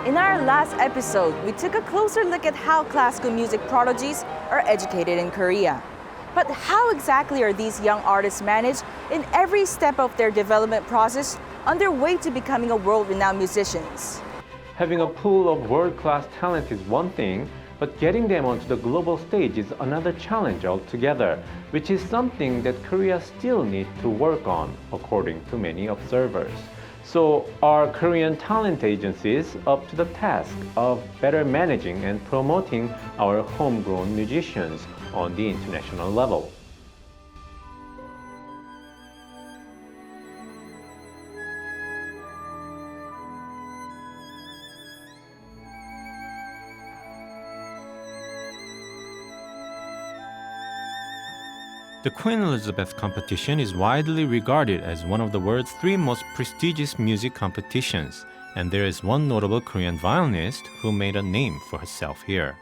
In our last episode, we took a closer look at how classical music prodigies are educated in Korea. But how exactly are these young artists managed in every step of their development process on their way to becoming a world-renowned musicians? Having a pool of world-class talent is one thing, but getting them onto the global stage is another challenge altogether, which is something that Korea still needs to work on, according to many observers. So are Korean talent agencies up to the task of better managing and promoting our homegrown musicians on the international level? The Queen Elizabeth competition is widely regarded as one of the world's 3 most prestigious music competitions, and there is one notable Korean violinist who made a name for herself here.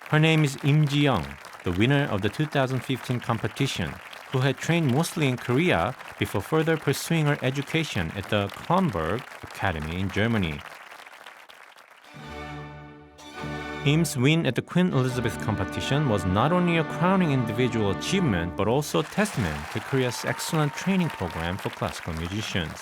Her name is LIM Ji-young, the winner of the 2015 competition, who had trained mostly in Korea before further pursuing her education at the Kronberg Academy in Germany. Lim's win at the Queen Elizabeth competition was not only a crowning individual achievement but also a testament to Korea's excellent training program for classical musicians.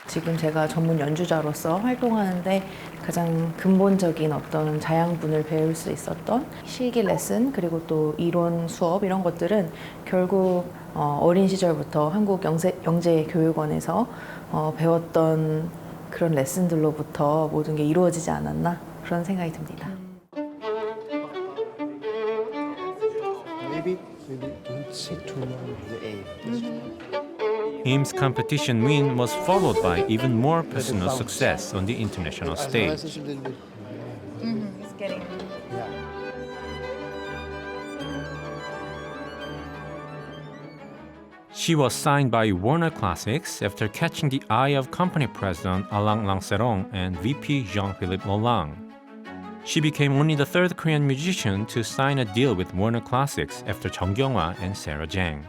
지금 제가 전문 연주자로서 활동하는데 가장 근본적인 어떤 자양분을 배울 수 있었던 실기 레슨 그리고 또 이론 수업 이런 것들은 결국 어린 시절부터 한국 영재교육원에서 배웠던 그런 레슨들로부터 모든 게 이루어지지 않았나 그런 생각이 듭니다. Lim's competition win was followed by even more personal success on the international stage. She was signed by Warner Classics after catching the eye of company president Alain Lanceron and VP Jean-Philippe Lollang. She became only the 3rd Korean musician to sign a deal with Warner Classics after Jung Kyung-hwa and Sarah Jang.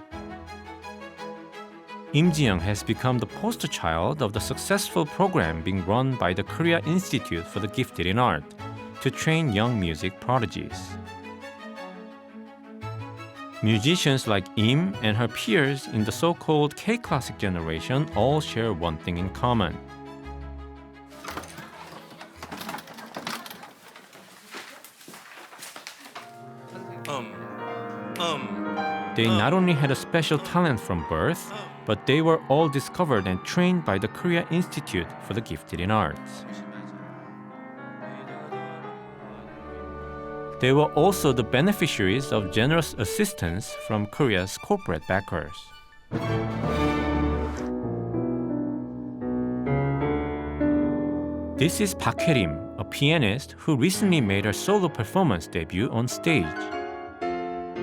LIM Ji-young has become the poster child of the successful program being run by the Korea Institute for the Gifted in Art to train young music prodigies. Musicians like Lim and her peers in the so-called K-classic generation all share one thing in common. They not only had a special talent from birth, but they were all discovered and trained by the Korea Institute for the Gifted in Arts. They were also the beneficiaries of generous assistance from Korea's corporate backers. This is Hae-rim, a pianist who recently made her solo performance debut on stage.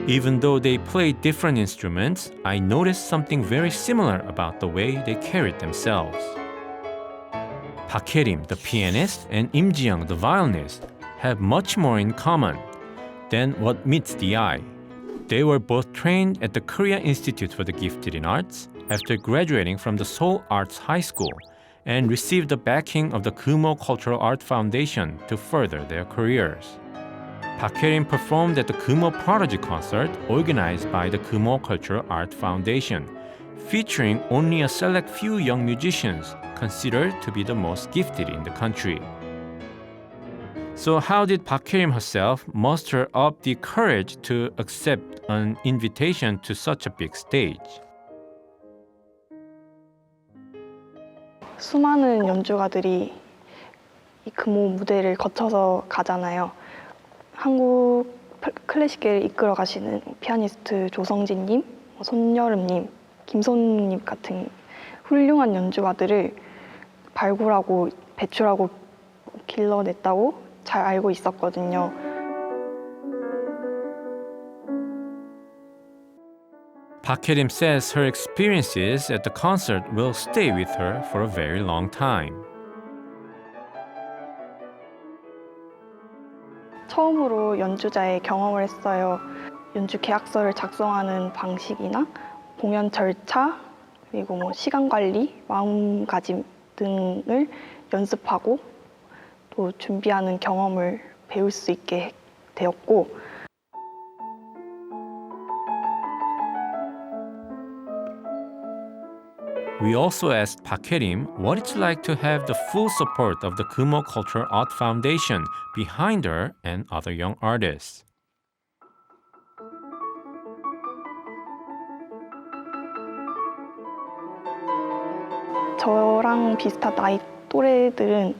Even though they played different instruments, I noticed something very similar about the way they carried themselves. Hae-rim, the pianist, and LIM Ji-young, the violinist, have much more in common than what meets the eye. They were both trained at the Korea Institute for the Gifted in Arts after graduating from the Seoul Arts High School and received the backing of the Kumho Cultural Art Foundation to further their careers. Hae-rim performed at the Kumho Prodigy Concert organized by the Kumho Cultural Art Foundation, featuring only a select few young musicians considered to be the most gifted in the country. So how did Hae-rim herself muster up the courage to accept an invitation to such a big stage? 수많은 연주가들이 이 금호 무대를 거쳐서 가잖아요. 한국 클래식계를 이끌어 가시는 피아니스트 조성진님, 손여름님, 김선우님 같은 훌륭한 연주가들을 발굴하고 배출하고 길러냈다고 잘 알고 있었거든요. Hae-rim says her experiences at the concert will stay with her for a very long time. 처음으로 연주자의 경험을 했어요. 연주 계약서를 작성하는 방식이나 공연 절차, 그리고 뭐 시간 관리, 마음가짐 등을 연습하고 또 준비하는 경험을 배울 수 있게 되었고 We also asked Park Hae-rim what it's like to have the full support of the Kumho Cultural Art Foundation behind her and other young artists. 저랑 비슷한 나이 또래들은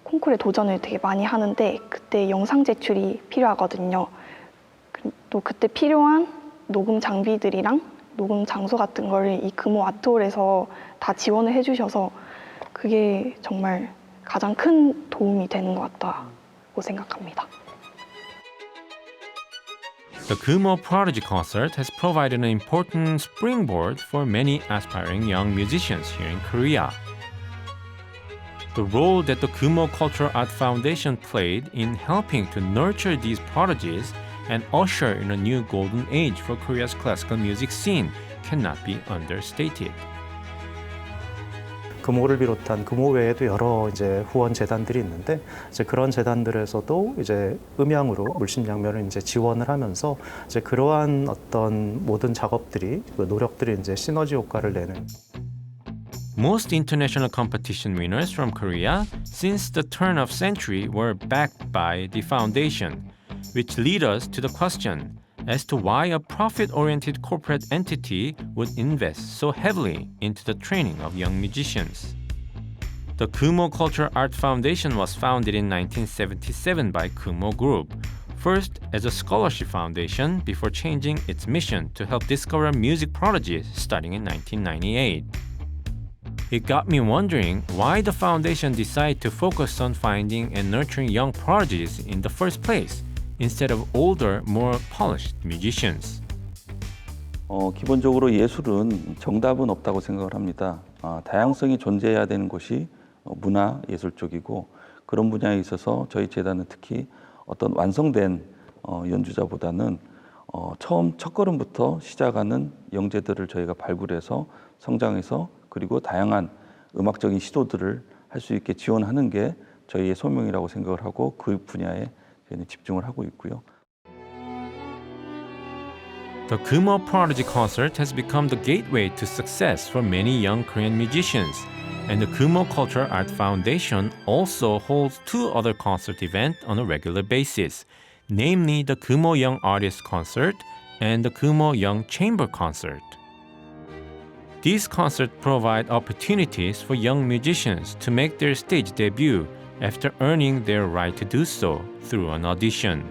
콩쿠르에 도전을 되게 많이 하는데 그때 영상 제출이 필요하거든요. 또 그때 필요한 녹음 장비들이랑 녹음 장소 같은 거를 이 금호 아트홀에서 다 지원을 해주셔서 그게 정말 가장 큰 도움이 되는 것 같다고 생각합니다. The Kumho Prodigy Concert has provided an important springboard for many aspiring young musicians here in Korea. The role that the Kumho Cultural Art Foundation played in helping to nurture these prodigies and usher in a new golden age for Korea's classical music scene cannot be understated. 금호를 비롯한 금호 외에도 여러 이제 후원 재단들이 있는데 이제 그런 재단들에서도 이제 음향으로 물심양면을 이제 지원을 하면서 이제 그러한 어떤 모든 작업들이 그 노력들이 이제 시너지 효과를 내는. Most international competition winners from Korea since the turn of century were backed by the foundation, which lead us to the question as to why a profit-oriented corporate entity would invest so heavily into the training of young musicians. The Kumho Cultural Art Foundation was founded in 1977 by Kumho Group, first as a scholarship foundation before changing its mission to help discover music prodigies starting in 1998. It got me wondering why the foundation decided to focus on finding and nurturing young prodigies in the first place, instead of older, more polished musicians. 기본적으로 예술은 정답은 없다고 생각을 합니다. 다양성이 존재해야 되는 곳이 문화, 예술 쪽이고 그런 분야에 있어서 저희 재단은 특히 어떤 완성된 연주자보다는 처음 첫걸음부터 시작하는 영재들을 저희가 발굴해서 성장해서 그리고 다양한 음악적인 시도들을 할 수 있게 지원하는 게 저희의 소명이라고 생각을 하고 그 분야에 집중을 하고 있고요. The Kumho Prodigy Concert has become the gateway to success for many young Korean musicians, and the Kumho Cultural Art Foundation also holds two other concert events on a regular basis, namely the Kumho Young Artist Concert and the Kumho Young Chamber Concert. These concerts provide opportunities for young musicians to make their stage debut after earning their right to do so through an audition.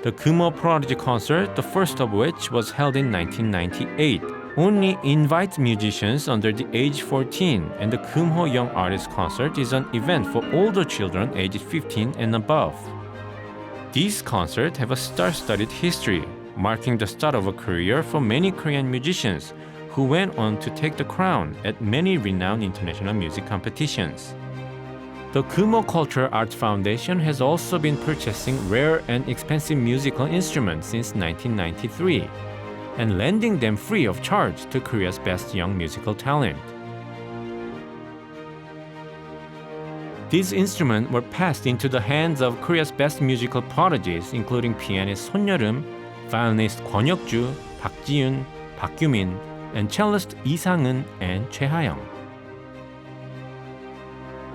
The Kumho Prodigy Concert, the first of which was held in 1998, only invites musicians under the age 14, and the Kumho Young Artist Concert is an event for older children aged 15 and above. These concerts have a star-studded history, marking the start of a career for many Korean musicians who went on to take the crown at many renowned international music competitions. The Kumho Cultural Arts Foundation has also been purchasing rare and expensive musical instruments since 1993 and lending them free of charge to Korea's best young musical talent. These instruments were passed into the hands of Korea's best musical prodigies, including pianist Hae-rim, violinist Kwon Hyuk-ju, Park Ji-hoon, Park Kyu-min, and cellist Lee Sang-eun and Choi Ha-young.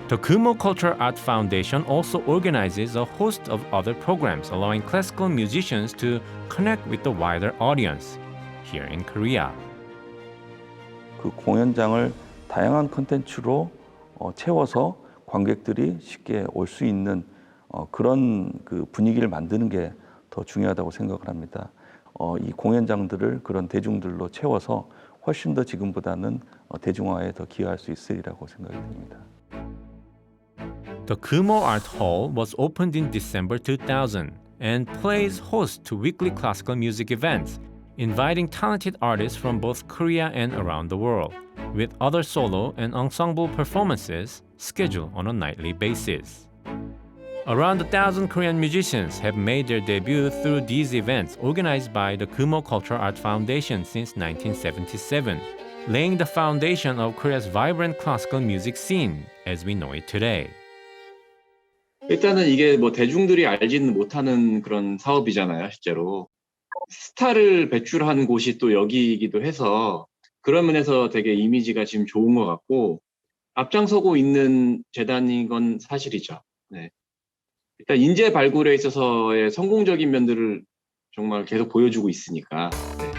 The Kumho Cultural Art Foundation also organizes a host of other programs allowing classical musicians to connect with the wider audience here in Korea. 그 공연장을 다양한 콘텐츠로 채워서 관객들이 쉽게 올 수 있는 그런 그 분위기를 만드는 게 더 중요하다고 생각을 합니다. 이 공연장들을 그런 대중들로 채워서 훨씬 더 지금보다는 대중화에 더 기여할 수 있으리라고 생각이 됩니다. The Kumho Art Hall was opened in December 2000 and plays host to weekly classical music events, inviting talented artists from both Korea and around the world, with other solo and ensemble performances scheduled on a nightly basis. Around 1,000 Korean musicians have made their debut through these events organized by the Kumho Cultural Art Foundation since 1977, laying the foundation of Korea's vibrant classical music scene as we know it today. 일단은 이게 뭐 대중들이 알지는 못하는 그런 사업이잖아요, 실제로. 스타를 배출한 곳이 또 여기이기도 해서 그런 면에서 되게 이미지가 지금 좋은 것 같고 앞장서고 있는 재단인 건 사실이죠. 네. 일단 인재 발굴에 있어서의 성공적인 면들을 정말 계속 보여주고 있으니까. 네.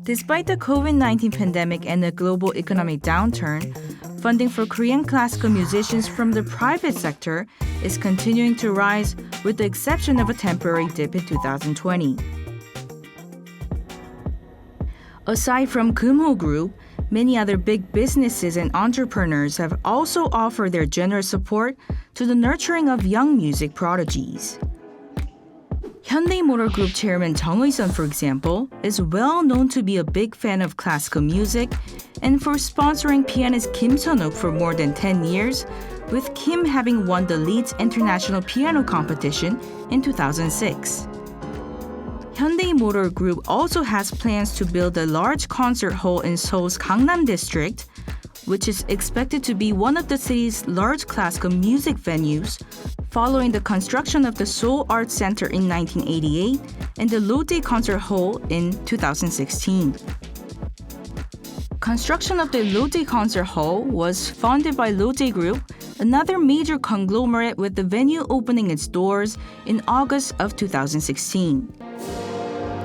Despite the COVID-19 pandemic and the global economic downturn, funding for Korean classical musicians from the private sector is continuing to rise, with the exception of a temporary dip in 2020. Aside from Kumho Group, many other big businesses and entrepreneurs have also offered their generous support to the nurturing of young music prodigies. Hyundai Motor Group chairman Jung Eui-sun, for example, is well known to be a big fan of classical music and for sponsoring pianist Kim Sun-wook for more than 10 years, with Kim having won the Leeds International Piano Competition in 2006. Hyundai Motor Group also has plans to build a large concert hall in Seoul's Gangnam district, which is expected to be one of the city's large classical music venues, following the construction of the Seoul Arts Center in 1988 and the Lotte Concert Hall in 2016. Construction of the Lotte Concert Hall was funded by Lotte Group, another major conglomerate, with the venue opening its doors in August of 2016.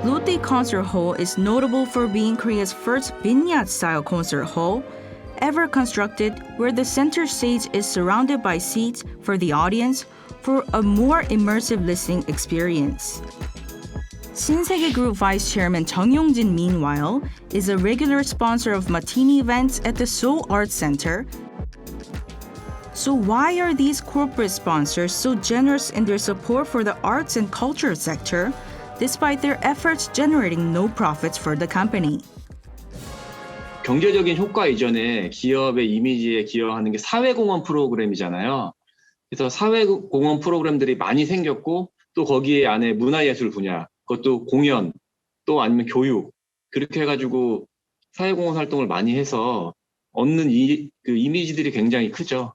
Lotte Concert Hall is notable for being Korea's first vineyard-style concert hall ever constructed, where the center stage is surrounded by seats for the audience for a more immersive listening experience. Shinsegae Group Vice Chairman Yongin, meanwhile, is a regular sponsor of matinee events at the Seoul Arts Center. So why are these corporate sponsors so generous in their support for the arts and culture sector, despite their efforts generating no profits for the company? 경제적인 효과 이전에 기업의 이미지에 기여하는 게 사회공헌 프로그램이잖아요. 그래서 사회공헌 프로그램들이 많이 생겼고 또 거기에 안에 문화예술 분야, 그것도 공연, 또 아니면 교육, 그렇게 해가지고 사회공헌 활동을 많이 해서 얻는 그 이미지들이 굉장히 크죠.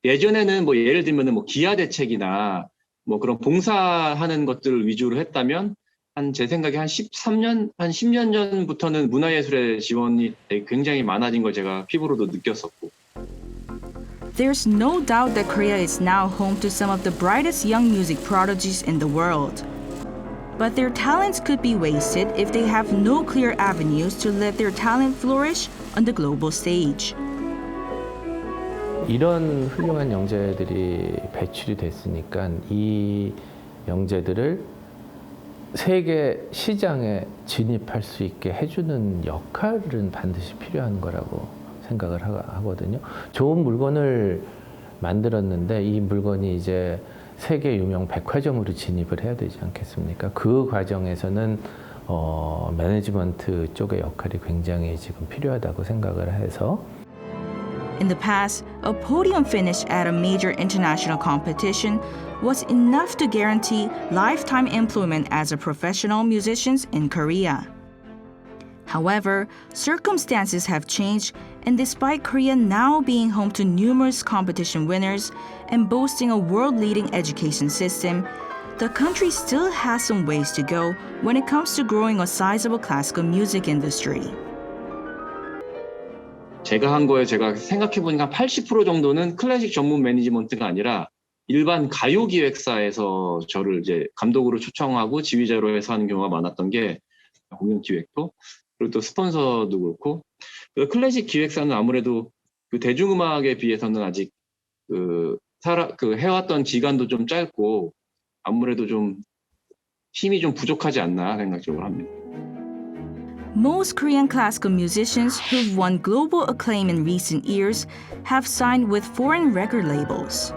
예전에는 뭐 예를 들면 뭐 기아 대책이나 뭐 그런 봉사하는 것들을 위주로 했다면 제 생각에 한 10년 전부터는 문화예술의 지원이 굉장히 많아진 걸 제가 피부로도 느꼈었고. There's no doubt that Korea is now home to some of the brightest young music prodigies in the world. But their talents could be wasted if they have no clear avenues to let their talent flourish on the global stage. 이런 훌륭한 영재들이 배출이 됐으니까 이 영재들을 세계 시장에 진입할 수 있게 해주는 역할은 반드시 필요한 거라고 생각을 하거든요. 좋은 물건을 만들었는데 이 물건이 이제 세계 유명 백화점으로 진입을 해야 되지 않겠습니까? 그 과정에서는 매니지먼트 쪽의 역할이 굉장히 지금 필요하다고 생각을 해서 In the past, a podium finish at a major international competition was enough to guarantee lifetime employment as a professional musician in Korea. However, circumstances have changed, and despite Korea now being home to numerous competition winners and boasting a world-leading education system, the country still has some ways to go when it comes to growing a sizable classical music industry. 제가 한 거에 제가 생각해보니까 80% 정도는 클래식 전문 매니지먼트가 아니라 일반 가요 기획사에서 저를 이제 감독으로 초청하고 지휘자로 해서 하는 경우가 많았던 게 공연 기획도 그리고 또 스폰서도 그렇고 클래식 기획사는 아무래도 그 대중음악에 비해서는 아직 그 해왔던 기간도 좀 짧고 아무래도 좀 힘이 좀 부족하지 않나 생각적으로 합니다. Most Korean classical musicians who've won global acclaim in recent years have signed with foreign record labels.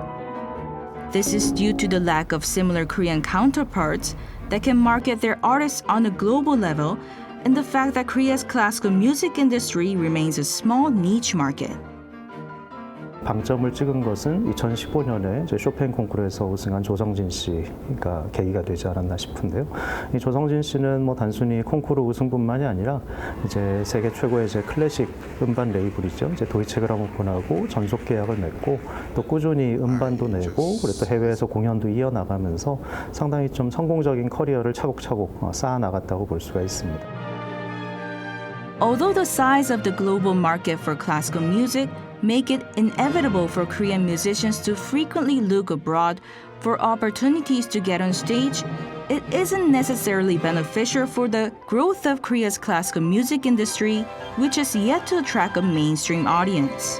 This is due to the lack of similar Korean counterparts that can market their artists on a global level and the fact that Korea's classical music industry remains a small niche market. 방점을 찍은 것은 2015년에 쇼팽 콩쿠르에서 우승한 조성진 씨가 계기가 되지 않았나 싶은데요. 이 조성진 씨는 뭐 단순히 콩쿠르 우승뿐만이 아니라 이제 세계 최고의 이제 클래식 음반 레이블이죠. 이제 도이체 그라모폰하고 전속 계약을 맺고 또 꾸준히 음반도 내고 그리고 또 해외에서 공연도 이어나가면서 상당히 좀 성공적인 커리어를 차곡차곡 쌓아 나갔다고 볼 수가 있습니다. Although the size of the global market for classical music make it inevitable for Korean musicians to frequently look abroad for opportunities to get on stage, it isn't necessarily beneficial for the growth of Korea's classical music industry, which is yet to attract a mainstream audience.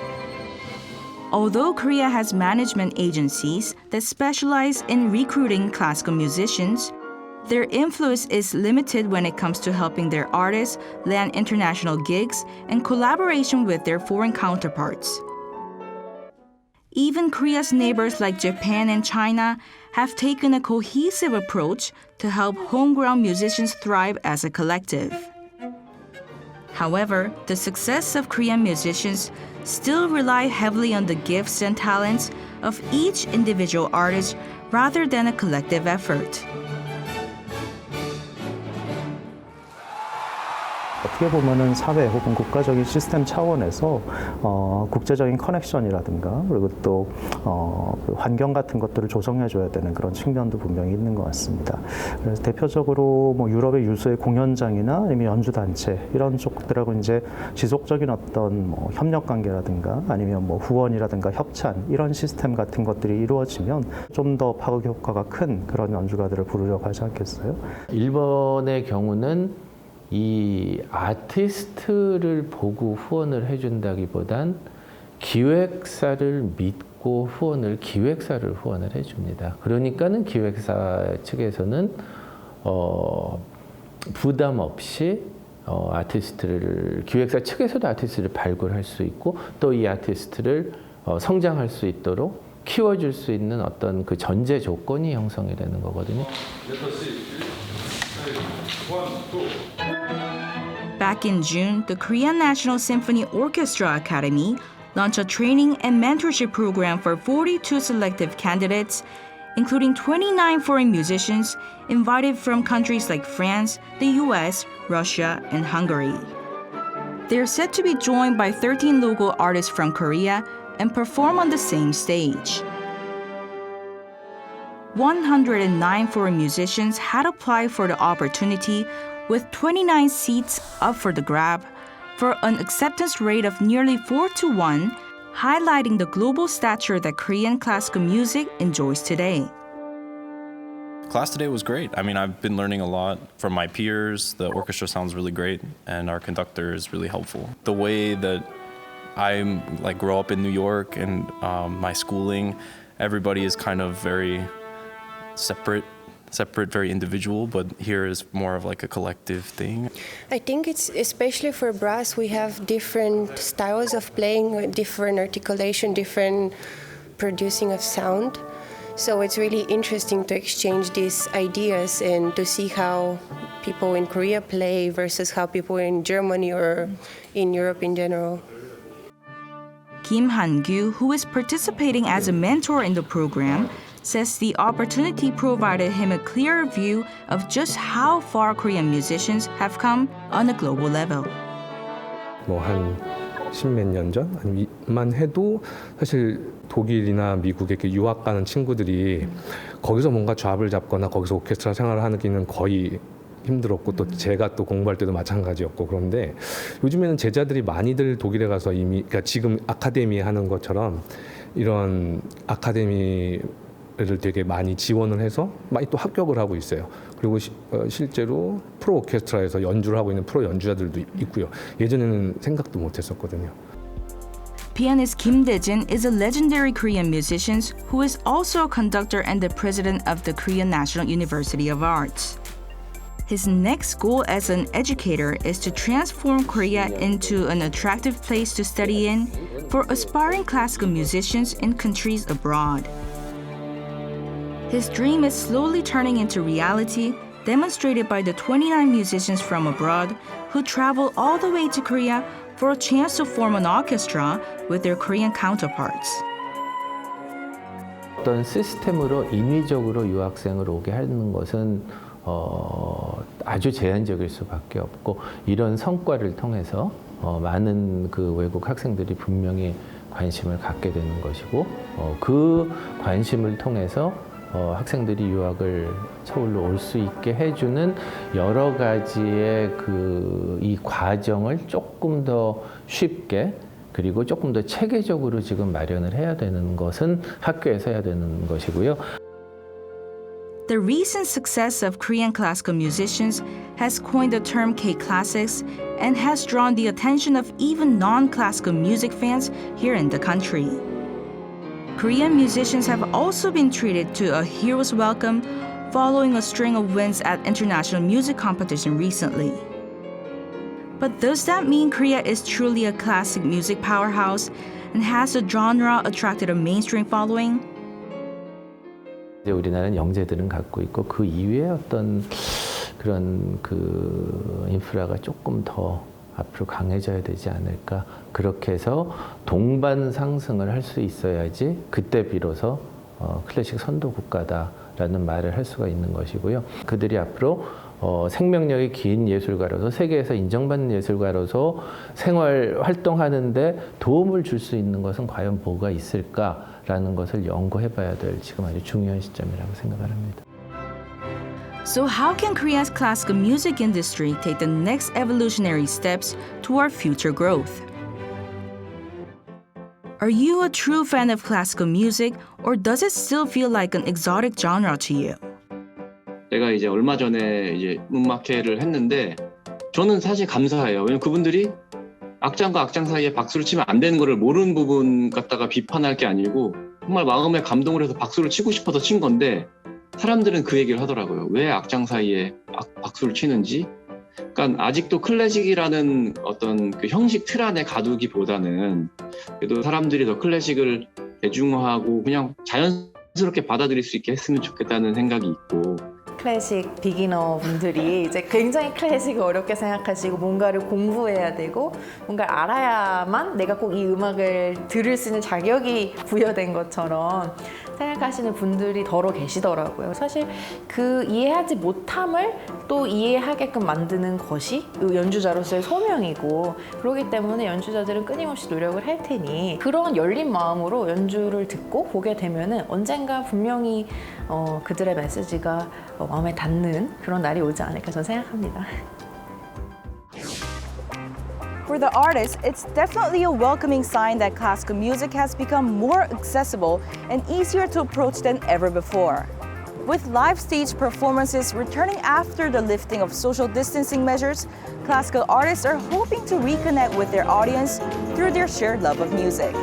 Although Korea has management agencies that specialize in recruiting classical musicians, their influence is limited when it comes to helping their artists land international gigs and collaboration with their foreign counterparts. Even Korea's neighbors like Japan and China have taken a cohesive approach to help homegrown musicians thrive as a collective. However, the success of Korean musicians still rely heavily on the gifts and talents of each individual artist rather than a collective effort. 어떻게 보면은 사회 혹은 국가적인 시스템 차원에서 국제적인 커넥션이라든가 그리고 또 그 환경 같은 것들을 조성해줘야 되는 그런 측면도 분명히 있는 것 같습니다. 그래서 대표적으로 뭐 유럽의 유수의 공연장이나 아니면 연주단체 이런 쪽들하고 이제 지속적인 어떤 뭐 협력 관계라든가 아니면 뭐 후원이라든가 협찬 이런 시스템 같은 것들이 이루어지면 좀 더 파급 효과가 큰 그런 연주가들을 부르려고 하지 않겠어요? 일본의 경우는 이 아티스트를 보고 후원을 해준다기보단 기획사를 믿고 기획사를 후원을 해줍니다. 그러니까는 기획사 측에서는 부담 없이 기획사 측에서도 아티스트를 발굴할 수 있고 또 이 아티스트를 성장할 수 있도록 키워줄 수 있는 어떤 그 전제 조건이 형성이 되는 거거든요. Back in June, the Korean National Symphony Orchestra Academy launched a training and mentorship program for 42 selective candidates, including 29 foreign musicians invited from countries like France, the US, Russia, and Hungary. They're set to be joined by 13 local artists from Korea and perform on the same stage. 109 foreign musicians had applied for the opportunity, with 29 seats up for the grab, for an acceptance rate of nearly 4-1, highlighting the global stature that Korean classical music enjoys today. Class today was great. I mean, I've been learning a lot from my peers. The orchestra sounds really great, and our conductor is really helpful. The way that I grow up in New York and my schooling, everybody is kind of very separate, very individual, but here is more of like a collective thing. I think it's especially for brass, we have different styles of playing, different articulation, different producing of sound. So it's really interesting to exchange these ideas and to see how people in Korea play versus how people in Germany or in Europe in general. Han-kyu, who is participating as a mentor in the program, says the opportunity provided him a clearer view of just how far Korean musicians have come on a global level. 뭐 한 십몇 년 전만 해도 사실 독일이나 미국에 이렇게 유학 가는 친구들이 거기서 뭔가 좌합을 잡거나 거기서 오케스트라 생활을 하기는 거의 힘들었고 또 제가 또 공부할 때도 마찬가지였고 그런데 요즘에는 제자들이 많이들 독일에 가서 이미 그러니까 지금 아카데미 하는 것처럼 이런 아카데미를 되게 많이 지원을 해서 많이 또 합격을 하고 있어요. 그리고 실제로 프로 오케스트라에서 연주를 하고 있는 프로 연주자들도 있고요. 예전에는 생각도 못했었거든요. Pianist Kim Dae-jin is a legendary Korean musician who is also a conductor and the president of the Korean National University of Arts. His next goal as an educator is to transform Korea into an attractive place to study in for aspiring classical musicians in countries abroad. His dream is slowly turning into reality, demonstrated by the 29 musicians from abroad who travel all the way to Korea for a chance to form an orchestra with their Korean counterparts. 어떤 시스템으로 인위적으로 유학생을 오게 하는 것은 아주 제한적일 수밖에 없고 이런 성과를 통해서 많은 그 외국 학생들이 분명히 관심을 갖게 되는 것이고 그 관심을 통해서 학생들이 유학을 서울로 올 수 있게 해주는 여러 가지의 이 과정을 조금 더 쉽게 그리고 조금 더 체계적으로 지금 마련을 해야 되는 것은 학교에서 해야 되는 것이고요. The recent success of Korean classical musicians has coined the term K-classics and has drawn the attention of even non-classical music fans here in the country. Korean musicians have also been treated to a hero's welcome following a string of wins at international music competition recently. But does that mean Korea is truly a classic music powerhouse and has the genre attracted a mainstream following? 이제 우리나라는 영재들은 갖고 있고 그 이외에 어떤 그런 그 인프라가 조금 더 앞으로 강해져야 되지 않을까. 그렇게 해서 동반 상승을 할 수 있어야지 그때 비로소 클래식 선도 국가다라는 말을 할 수가 있는 것이고요. 그들이 앞으로 생명력이 긴 예술가로서 세계에서 인정받는 예술가로서 생활 활동하는데 도움을 줄 수 있는 것은 과연 뭐가 있을까라는 것을 연구해봐야 될 지금 아주 중요한 시점이라고 생각을 합니다. So how can Korea's classical music industry take the next evolutionary steps toward future growth? Are you a true fan of classical music or does it still feel like an exotic genre to you? 제가 이제 얼마 전에 이제 음악회를 했는데 저는 사실 감사해요. 왜냐면 그분들이 악장과 악장 사이에 박수를 치면 안 되는 거를 모르는 부분 갖다가 비판할 게 아니고 정말 마음에 감동을 해서 박수를 치고 싶어서 친 건데 사람들은 그 얘기를 하더라고요. 왜 악장 사이에 박수를 치는지. 그러니까 아직도 클래식이라는 어떤 그 형식 틀 안에 가두기보다는 그래도 사람들이 더 클래식을 대중화하고 그냥 자연스럽게 받아들일 수 있게 했으면 좋겠다는 생각이 있고 클래식 비기너 분들이 이제 굉장히 클래식을 어렵게 생각하시고 뭔가를 공부해야 되고 뭔가를 알아야만 내가 꼭 이 음악을 들을 수 있는 자격이 부여된 것처럼 생각하시는 분들이 더러 계시더라고요. 사실 그 이해하지 못함을 또 이해하게끔 만드는 것이 연주자로서의 소명이고 그렇기 때문에 연주자들은 끊임없이 노력을 할 테니 그런 열린 마음으로 연주를 듣고 보게 되면은 언젠가 분명히 그들의 메시지가 마음에 닿는 그런 날이 오지 않을까 저는 생각합니다. For the artists, it's definitely a welcoming sign that classical music has become more accessible and easier to approach than ever before. With live stage performances returning after the lifting of social distancing measures, classical artists are hoping to reconnect with their audience through their shared love of music.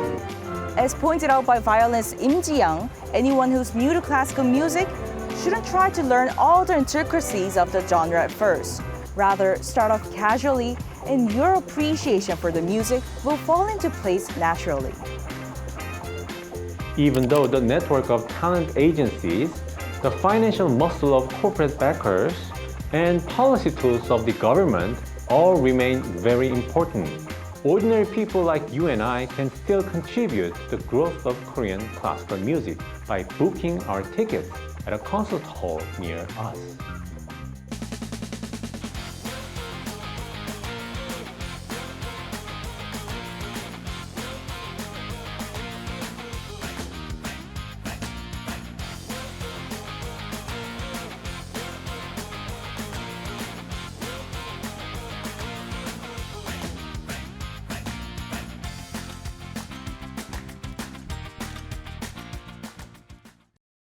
As pointed out by violinist LIM Ji-young, anyone who's new to classical music shouldn't try to learn all the intricacies of the genre at first. Rather, start off casually and your appreciation for the music will fall into place naturally. Even though the network of talent agencies, the financial muscle of corporate backers, and policy tools of the government all remain very important, ordinary people like you and I can still contribute to the growth of Korean classical music by booking our tickets at a concert hall near us.